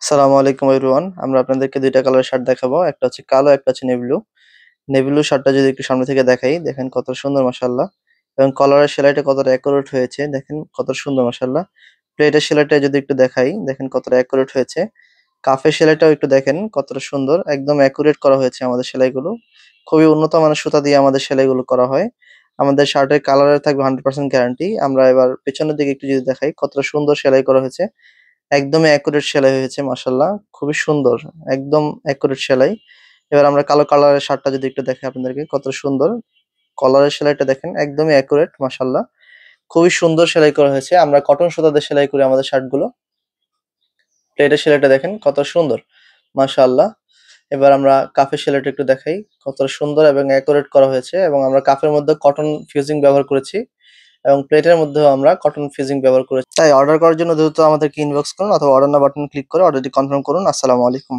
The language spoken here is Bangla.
আসসালামু আলাইকুম এভরিওয়ান। আমরা আপনাদেরকে ২ টা কালারের শার্ট দেখাবো। একটা হচ্ছে কালো, একটা হচ্ছে নেভি ব্লু। নেভি ব্লু শার্টটা যদি একটু সামনে থেকে দেখাই, দেখেন কত সুন্দর মাশাআল্লাহ। এবং কলারের সেলাইটা কতটা অ্যাকুরেট হয়েছে, দেখেন কত সুন্দর মাশাআল্লাহ। প্লেটের সেলাইটা যদি একটু দেখাই, দেখেন কতটা অ্যাকুরেট হয়েছে। কাফের সেলাইটাও একটু দেখেন কতটা সুন্দর, একদম অ্যাকুরেট করা হয়েছে আমাদের সেলাইগুলো। খুবই উন্নত মানের সুতা দিয়ে আমাদের সেলাইগুলো করা হয়। আমাদের শার্টের কালারে থাকবে 100% গ্যারান্টি। আমরা এবার পেছনের দিকে একটু যদি দেখাই, কতটা সুন্দর সেলাই করা হয়েছে। একদমই অ্যাকুরেট সেলাই হয়েছে মাশাআল্লাহ। খুবই সুন্দর। একদম অ্যাকুরেট সেলাই। এবার আমরা কালো কালারের শার্টটা যদি একটু দেখাই আপনাদেরকে কত সুন্দর। কলারের সেলাইটা দেখেন একদমই অ্যাকুরেট মাশাআল্লাহ। খুবই সুন্দর সেলাই করা হয়েছে। আমরা কটন সুতা দিয়ে সেলাই করি আমাদের শার্টগুলো। প্লেটের সেলাইটা দেখেন কত সুন্দর মাশাআল্লাহ। এবার আমরা কাফের সেলাইটা একটু দেখাই। কতটা সুন্দর এবং অ্যাকুরেট করা হয়েছে এবং আমরা কাফের মধ্যে কটন ফিউজিং ব্যবহার করেছি এবং প্লেটের মধ্যেও আমরা কটন ফিউজিং ব্যবহার করেছি। তাই অর্ডার করার জন্য দ্রুত আমাদেরকে ইনবক্স করুন অথবা অর্ডার নাও বাটন ক্লিক করে অর্ডারটি কনফার্ম করুন। আসসালামু আলাইকুম।